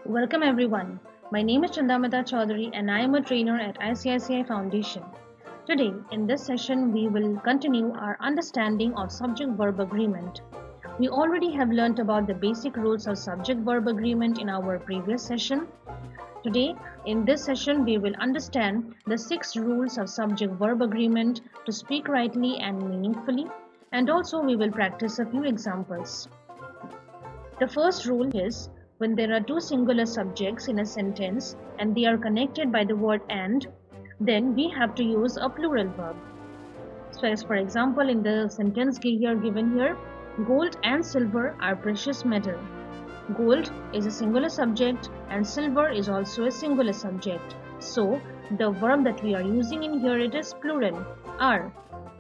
Welcome everyone. My name is Chandamata Chaudhary and I am a trainer at ICICI Foundation. Today, in this session, we will continue our understanding of subject-verb agreement. We already have learnt about the basic rules of subject-verb agreement in our previous session. Today, in this session, we will understand the 6 rules of subject-verb agreement to speak rightly and meaningfully, and also we will practice a few examples. The first rule is when there are two singular subjects in a sentence and they are connected by the word and, then we have to use a plural verb. So as for example, in the sentence given here, gold and silver are precious metal. Gold is a singular subject and silver is also a singular subject. So the verb that we are using in here, it is plural, are.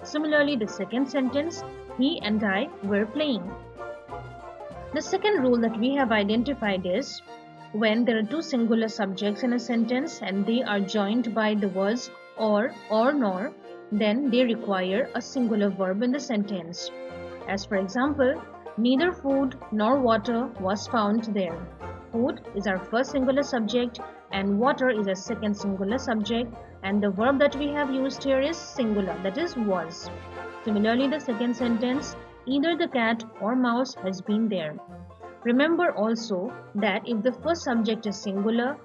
Similarly, the second sentence, he and I were playing. The second rule that we have identified is when there are two singular subjects in a sentence and they are joined by the words or nor, then they require a singular verb in the sentence. As for example, neither food nor water was found there. Food is our first singular subject and water is our second singular subject, and the verb that we have used here is singular, that is was. Similarly, the second sentence, either the cat or mouse has been there. Remember also that if the first subject is singular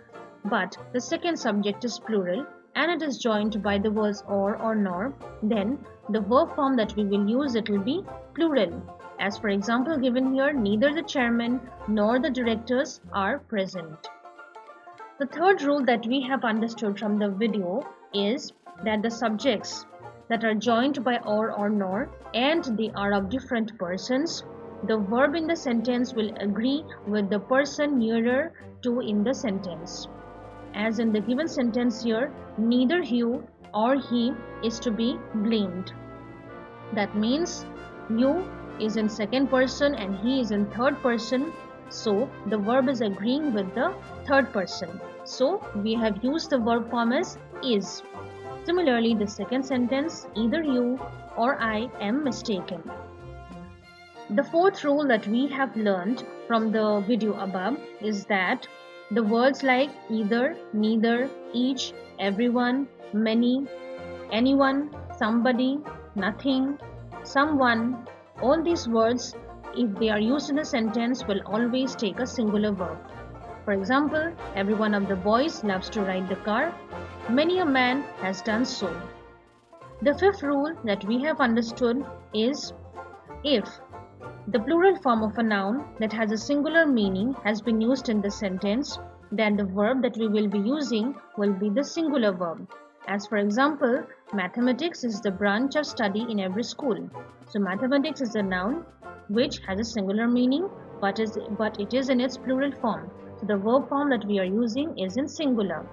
but the second subject is plural and it is joined by the words or nor, then the verb form that we will use, it will be plural. As for example given here, neither the chairman nor the directors are present. The third rule that we have understood from the video is that the subjects that are joined by or nor and they are of different persons, the verb in the sentence will agree with the person nearer to in the sentence. As in the given sentence here, neither you or he is to be blamed. That means you is in second person and he is in third person, so the verb is agreeing with the third person. So we have used the verb form as is. Similarly, the second sentence, either you or I am mistaken. The fourth rule that we have learned from the video above is that the words like either, neither, each, everyone, many, anyone, somebody, nothing, someone, all these words, if they are used in a sentence, will always take a singular verb. For example, every one of the boys loves to ride the car. Many a man has done so. The fifth rule that we have understood is if the plural form of a noun that has a singular meaning has been used in the sentence, then the verb that we will be using will be the singular verb. As for example, mathematics is the branch of study in every school. So mathematics is a noun which has a singular meaning but it is in its plural form. So the verb form that we are using is in singular.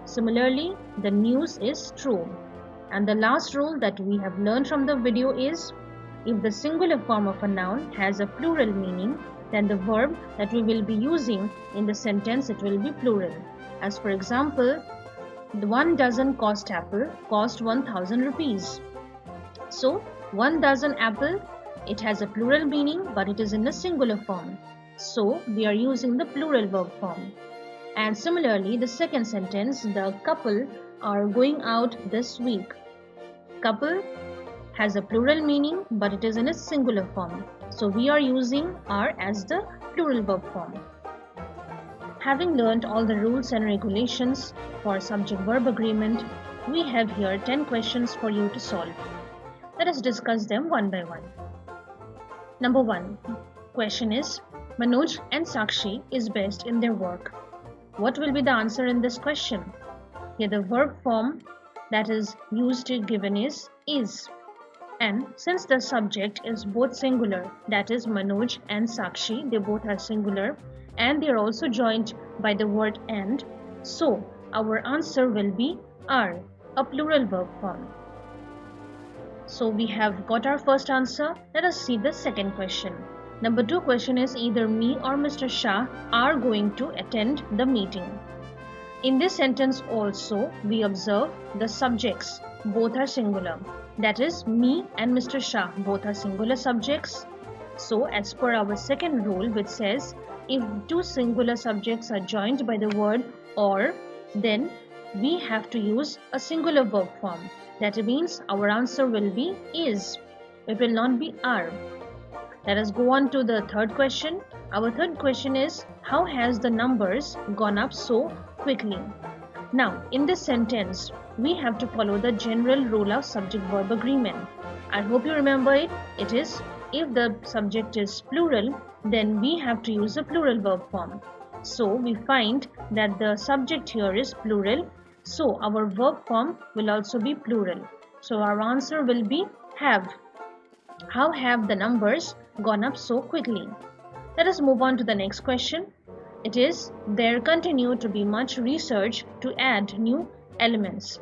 Similarly, the news is true. And the last rule that we have learned from the video is if the singular form of a noun has a plural meaning, then the verb that we will be using in the sentence, it will be plural. As for example, the 1 dozen cost apple cost 1000 rupees. So 1 dozen apple, it has a plural meaning but it is in a singular form. So we are using the plural verb form. And similarly, the second sentence, the couple are going out this week. Couple has a plural meaning but it is in a singular form. So we are using are as the plural verb form. Having learned all the rules and regulations for subject-verb agreement, we have here 10 questions for you to solve. Let us discuss them one by one. Number 1. Question is, Manoj and Sakshi is best in their work. What will be the answer in this question? Here the verb form that is used given is. And since the subject is both singular, that is Manoj and Sakshi, they both are singular and they are also joined by the word and, so our answer will be are, a plural verb form. So we have got our first answer. Let us see the second question. Number 2 question is either me or Mr. Shah are going to attend the meeting. In this sentence also we observe the subjects both are singular. That is me and Mr. Shah both are singular subjects. So as per our second rule which says if two singular subjects are joined by the word or, then we have to use a singular verb form. That means our answer will be is. It will not be are. Let us go on to the third question. Our third question is, how has the numbers gone up so quickly? Now, in this sentence, we have to follow the general rule of subject-verb agreement. I hope you remember it. It is, if the subject is plural, then we have to use a plural verb form. So, we find that the subject here is plural. So, our verb form will also be plural. So, our answer will be have. How have the numbers gone up so quickly? Let us move on to the next question. It is, there continue to be much research to add new elements.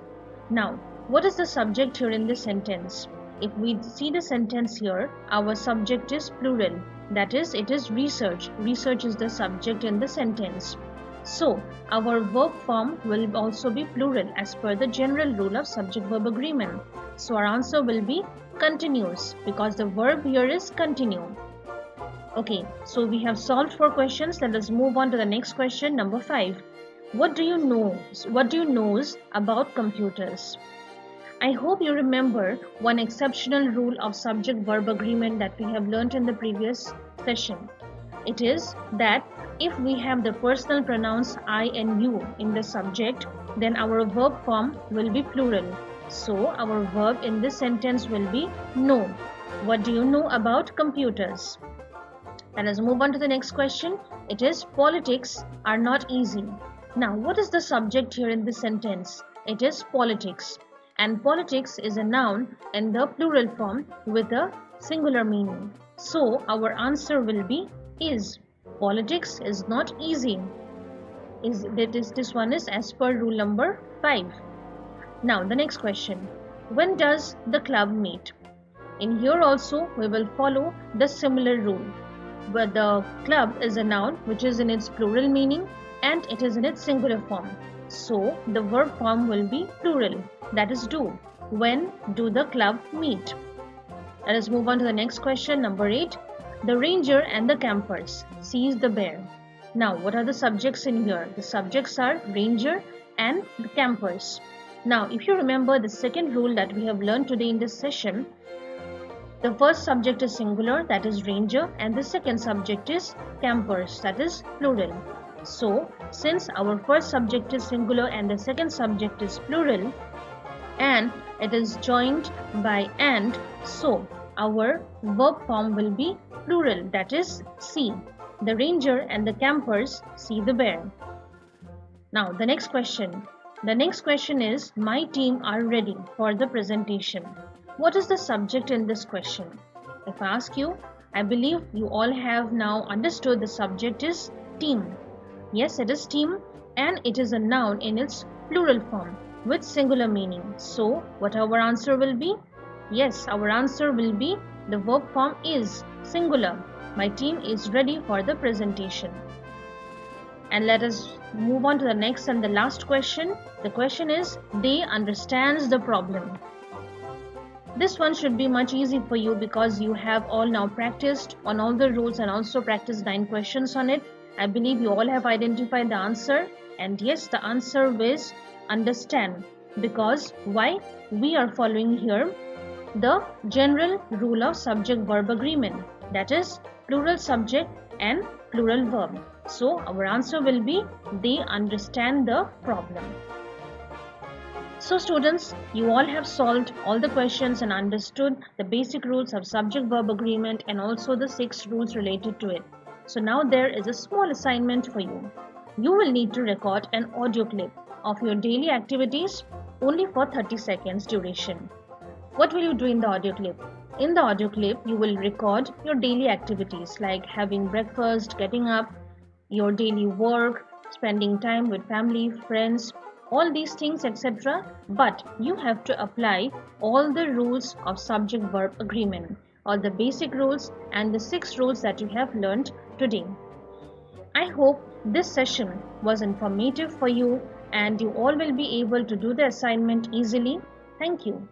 Now, what is the subject here in this sentence? If we see the sentence here, our subject is plural. That is, it is research. Research is the subject in the sentence. So, our verb form will also be plural as per the general rule of subject-verb agreement. So, our answer will be continues because the verb here is continue. Okay, so we have solved 4 questions. Let us move on to the next question, number 5. What do you know about computers? I hope you remember one exceptional rule of subject-verb agreement that we have learned in the previous session. It is that if we have the personal pronouns I and you in the subject, then our verb form will be plural. So, our verb in this sentence will be know. What do you know about computers? Let us move on to the next question. It is, politics are not easy. Now, what is the subject here in this sentence? It is politics. And politics is a noun in the plural form with a singular meaning. So, our answer will be is. Politics is not easy. This one is as per rule number 5. Now, the next question. When does the club meet? In here also, we will follow the similar rule. But the club is a noun which is in its plural meaning and it is in its singular form. So, the verb form will be plural, that is do. When do the club meet? Let us move on to the next question, number 8. The ranger and the campers seize the bear. Now, what are the subjects in here? The subjects are ranger and the campers. Now, if you remember the second rule that we have learned today in this session, the first subject is singular, that is ranger, and the second subject is campers, that is plural. So, since our first subject is singular and the second subject is plural, and it is joined by and, so our verb form will be plural, that is see. The ranger and the campers see the bear. Now, the next question. The next question is, my team are ready for the presentation. What is the subject in this question? If I ask you, I believe you all have now understood the subject is team. Yes, it is team and it is a noun in its plural form with singular meaning. So, what our answer will be? Yes, our answer will be the verb form is singular. My team is ready for the presentation. And let us move on to the next and the last question. The question is, they understands the problem. This one should be much easy for you because you have all now practiced on all the rules and also practiced 9 questions on it. I believe you all have identified the answer, and yes, the answer is understand, because why? We are following here the general rule of subject-verb agreement, that is plural subject and plural verb. So our answer will be they understand the problem. So students, you all have solved all the questions and understood the basic rules of subject-verb agreement and also the 6 rules related to it. So now there is a small assignment for you. You will need to record an audio clip of your daily activities only for 30 seconds duration. What will you do in the audio clip? In the audio clip, you will record your daily activities like having breakfast, getting up, your daily work, spending time with family, friends, all these things, etc. But you have to apply all the rules of subject-verb agreement, all the basic rules and the 6 rules that you have learned today. I hope this session was informative for you and you all will be able to do the assignment easily. Thank you.